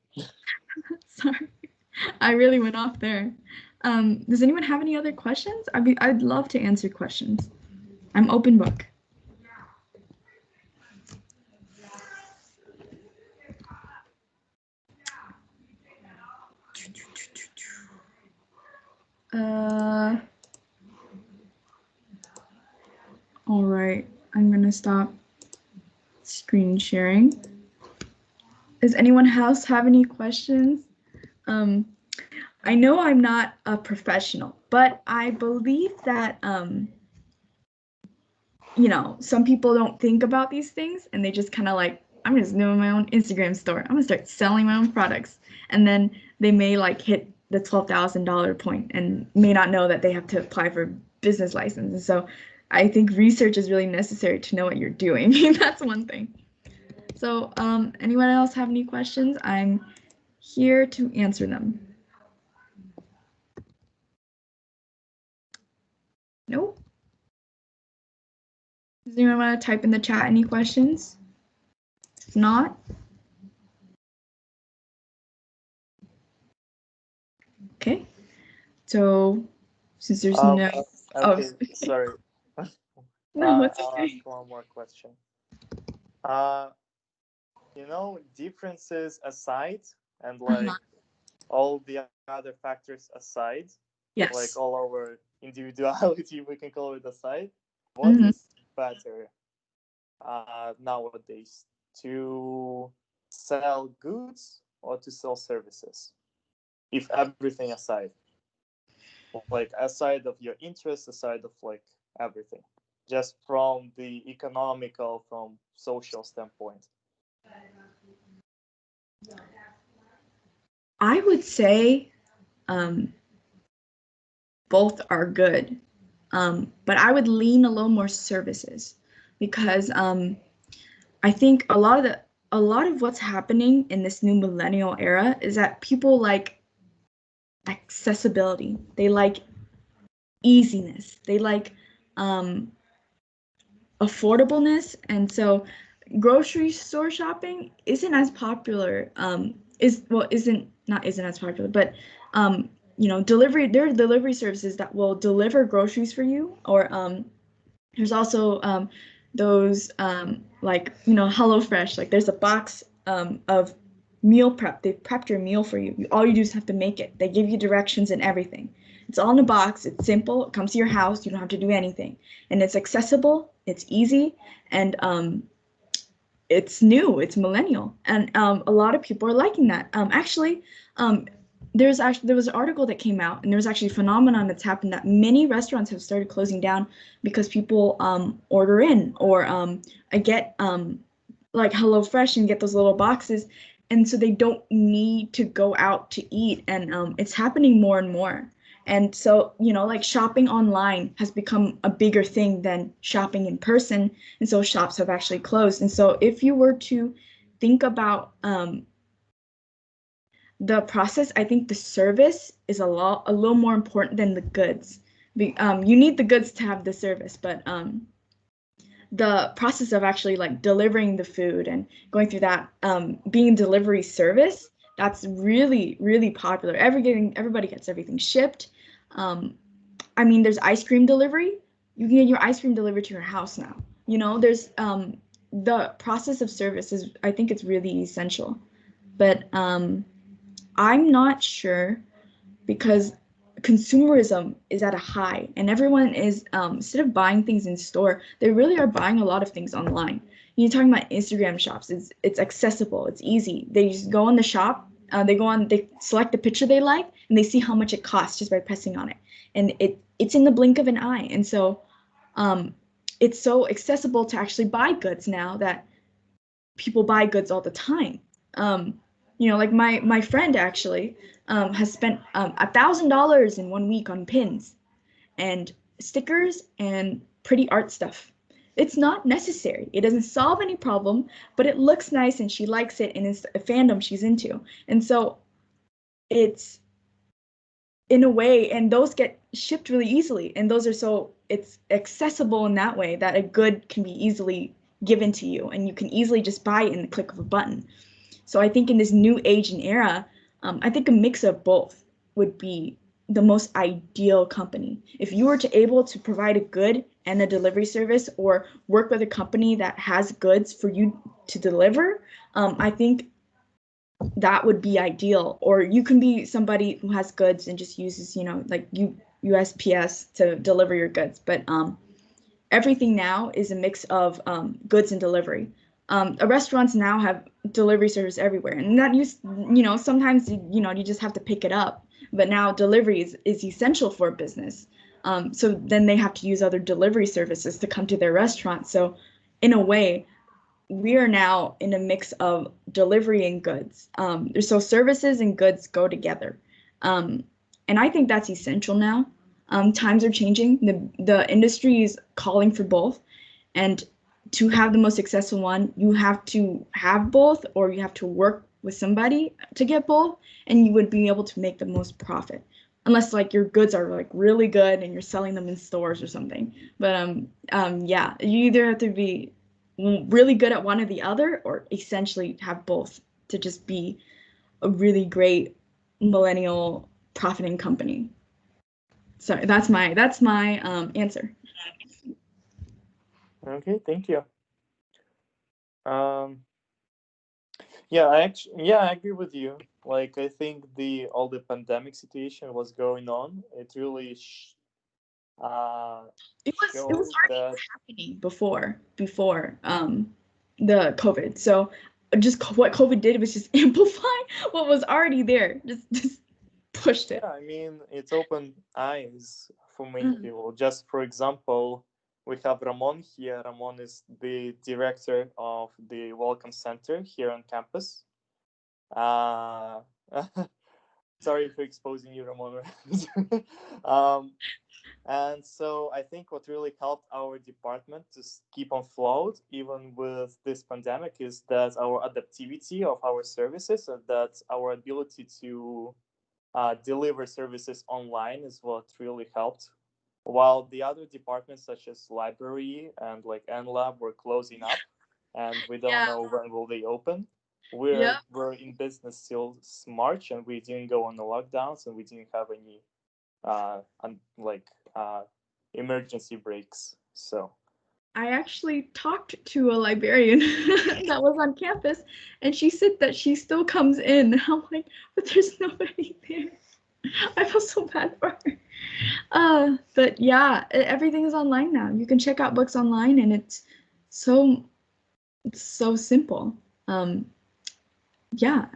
Sorry, I really went off there. Does anyone have any other questions? I'd love to answer questions. I'm open book. All right, I'm gonna stop screen sharing. Does anyone else have any questions? I know I'm not a professional, but I believe that, some people don't think about these things and they just kind of like, I'm just doing my own Instagram store. I'm gonna start selling my own products. And then they may like hit the $12,000 point and may not know that they have to apply for a business license. And so I think research is really necessary to know what you're doing. That's one thing. So anyone else have any questions? I'm here to answer them. Nope. Does anyone want to type in the chat any questions? If not, okay. So since there's no, okay, sorry. no, it's I'll okay. ask one more question. Differences aside, and like all the other factors aside, Yes. like all our individuality, we can call it aside. What is better nowadays, to sell goods or to sell services? If everything aside, like aside of your interests, aside of like everything, just from the economical, from social standpoint. I would say both are good, but I would lean a little more services, because I think a lot of what's happening in this new millennial era is that people like accessibility. They like easiness. They like affordableness, and so grocery store shopping isn't as popular. Isn't as popular, but delivery. There are delivery services that will deliver groceries for you, or there's also those like HelloFresh. Like there's a box of meal prep. They've prepped your meal for you. All you do is have to make it. They give you directions and everything. It's all in a box. It's simple. It comes to your house. You don't have to do anything, and it's accessible. It's easy, and it's new. It's millennial, and a lot of people are liking that. There was an article that came out, and there was actually a phenomenon that's happened, that many restaurants have started closing down because people order in, or I get like HelloFresh and get those little boxes, and so they don't need to go out to eat, and it's happening more and more. And so, like shopping online has become a bigger thing than shopping in person, and so shops have actually closed. And so if you were to think about the process, I think the service is a little more important than the goods. You need the goods to have the service, but the process of actually like delivering the food and going through that, being a delivery service, that's really, really popular. Everybody gets everything shipped. I mean, there's ice cream delivery. You can get your ice cream delivered to your house now. There's the process of service is, I think it's really essential. But I'm not sure, because consumerism is at a high, and everyone is instead of buying things in store, they really are buying a lot of things online. You're talking about Instagram shops. It's accessible. It's easy. They just go on the shop. They select the picture they like, and they see how much it costs just by pressing on it, and it's in the blink of an eye. And so it's so accessible to actually buy goods now that people buy goods all the time. Like my friend actually has spent $1,000 in 1 week on pins and stickers and pretty art stuff. It's not necessary. It doesn't solve any problem, but it looks nice and she likes it, and it's a fandom she's into. And so it's, in a way, and those get shipped really easily, and it's accessible in that way, that a good can be easily given to you, and you can easily just buy it in the click of a button. So I think in this new age and era, I think a mix of both would be the most ideal company. If you were able to provide a good and a delivery service, or work with a company that has goods for you to deliver, I think that would be ideal. Or you can be somebody who has goods and just uses, like USPS to deliver your goods. But everything now is a mix of goods and delivery. Restaurants now have delivery service everywhere, and that sometimes you just have to pick it up. But now delivery is essential for a business. So then they have to use other delivery services to come to their restaurant. So in a way, we are now in a mix of delivery and goods. So services and goods go together. And I think that's essential now. Times are changing. The industry is calling for both. And to have the most successful one, you have to have both, or you have to work with somebody to get both, and you would be able to make the most profit. unless like your goods are like really good and you're selling them in stores or something. But yeah, you either have to be really good at one or the other, or essentially have both to just be a really great millennial profiting company. So that's my answer. Okay, thank you. Yeah, I agree with you. Like, I think all the pandemic situation was going on. It really It was showed already that. happening before the COVID. So just what COVID did was just amplify what was already there. Just pushed it. Yeah, I mean, it opened eyes for many Mm. people. Just for example, we have Ramon here. Ramon is the director of the Welcome Center here on campus. Uh, sorry for exposing you, Ramon. um, and so I think what really helped our department to keep on afloat, even with this pandemic, is that our adaptivity of our services, and that our ability to deliver services online is what really helped. While the other departments, such as library and like NLab, were closing up, and we don't know when will they open. We're in business till March, and we didn't go on the lockdowns, and we didn't have any emergency breaks. So I actually talked to a librarian that was on campus, and she said that she still comes in. I'm like, but there's nobody there. I feel so bad for her. But yeah, everything is online now. You can check out books online, and it's so simple. Yeah,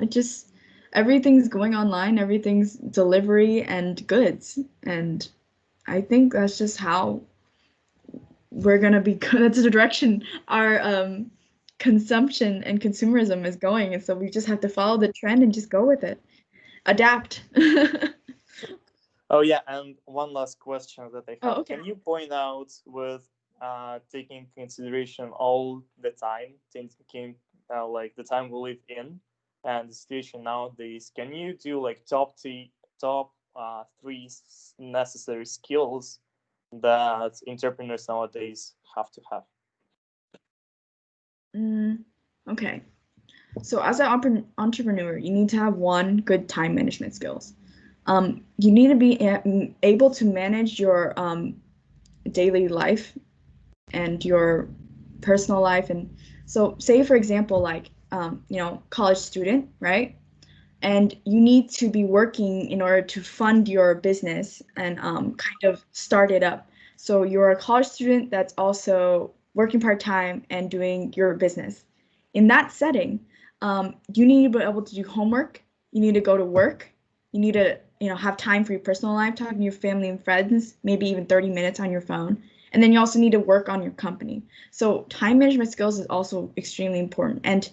everything's going online. Everything's delivery and goods, and I think that's just how we're gonna be good. That's the direction our consumption and consumerism is going, and so we just have to follow the trend and just go with it, adapt. oh yeah, and one last question that I have. Okay. Can you point out, with taking consideration all the time, taking like the time we live in and the situation nowadays, can you do like top three necessary skills that entrepreneurs nowadays have to have? Okay. So as an entrepreneur, you need to have one, good time management skills. You need to be able to manage your daily life and your personal life. And so say, for example, like, college student, right? And you need to be working in order to fund your business and kind of start it up. So you're a college student that's also working part-time and doing your business. In that setting, you need to be able to do homework. You need to go to work. You need to, have time for your personal life, talking to your family and friends, maybe even 30 minutes on your phone. And then you also need to work on your company. So time management skills is also extremely important. And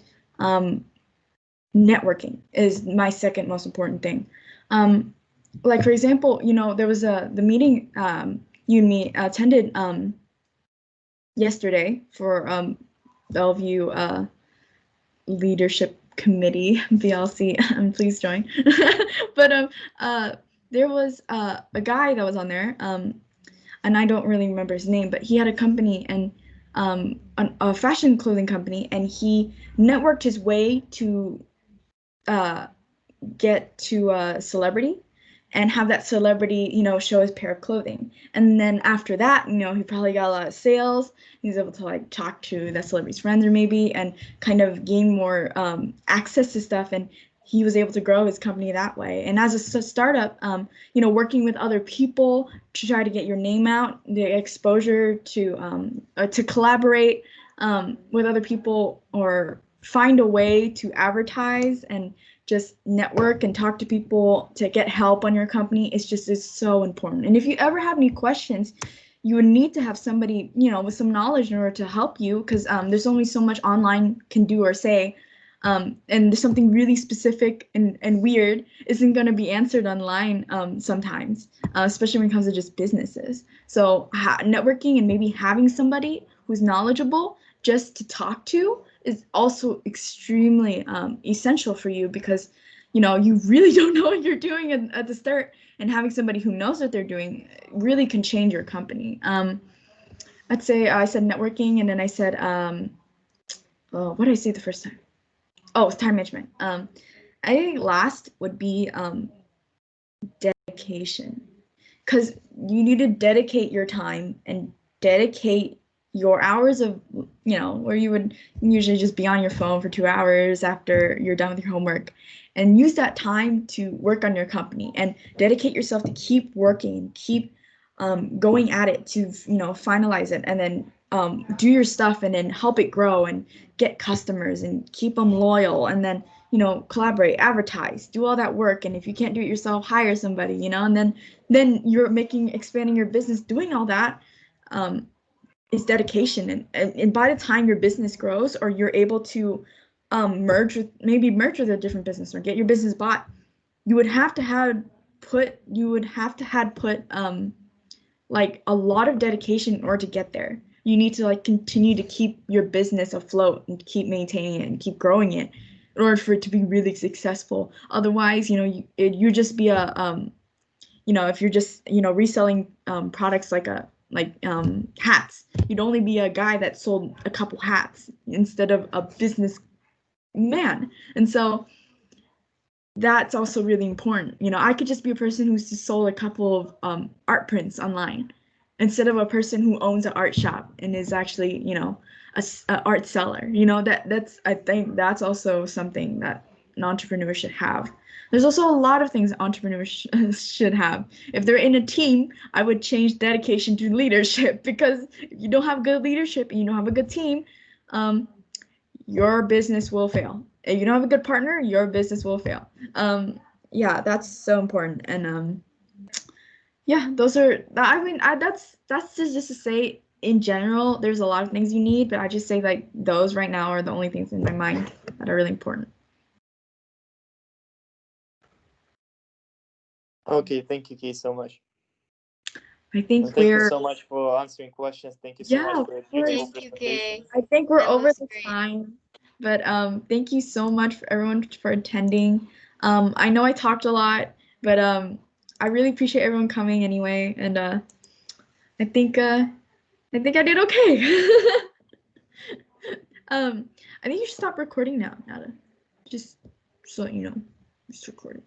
networking is my second most important thing. Like, for example, there was the meeting you and me attended yesterday for Bellevue Leadership Committee, BLC, please join. But there was a guy that was on there, and I don't really remember his name, but he had a company, and a fashion clothing company, and he networked his way to get to a celebrity and have that celebrity, show his pair of clothing. And then after that, he probably got a lot of sales. He's able to like talk to that celebrity's friends, or maybe, and kind of gain more access to stuff. And he was able to grow his company that way. And as a startup, working with other people to try to get your name out, the exposure to collaborate with other people, or find a way to advertise and just network and talk to people to get help on your company is so important. And if you ever have any questions, you would need to have somebody, with some knowledge in order to help you, because there's only so much online can do or say. And there's something really specific and weird isn't going to be answered online sometimes, especially when it comes to just businesses. So networking and maybe having somebody who's knowledgeable just to talk to is also extremely essential for you, because you really don't know what you're doing at the start, and having somebody who knows what they're doing really can change your company. I'd say I said networking, and then I said, what did I say the first time? Oh, time management. I think last would be dedication, because you need to dedicate your time and dedicate your hours of, where you would usually just be on your phone for 2 hours after you're done with your homework, and use that time to work on your company and dedicate yourself to keep working, keep going at it to, finalize it, and then do your stuff and then help it grow and get customers and keep them loyal, and then, collaborate, advertise, do all that work. And if you can't do it yourself, hire somebody, and then you're expanding your business. Doing all that is dedication. And by the time your business grows, or you're able to merge with a different business or get your business bought, you would have to have put like a lot of dedication in order to get there. You need to like continue to keep your business afloat and keep maintaining it and keep growing it in order for it to be really successful. Otherwise, you just be a if you're just reselling products like hats, you'd only be a guy that sold a couple hats instead of a business man. And so that's also really important. I could just be a person who's just sold a couple of art prints online, instead of a person who owns an art shop and is actually, a art seller. I think that's also something that an entrepreneur should have. There's also a lot of things entrepreneurs should have. If they're in a team, I would change dedication to leadership, because if you don't have good leadership and you don't have a good team, your business will fail. If you don't have a good partner, your business will fail. Yeah, that's so important. And yeah, those are, that's just to say, in general, there's a lot of things you need, but I just say like those right now are the only things in my mind that are really important. Okay, thank you, Kay, so much. I think thank you so much for answering questions. Thank you so much for your beautiful presentation. I think we're over the time, but thank you so much for everyone for attending. I know I talked a lot, but I really appreciate everyone coming anyway, and I think I did okay. I think you should stop recording now, Nada. Just so you know, just recording.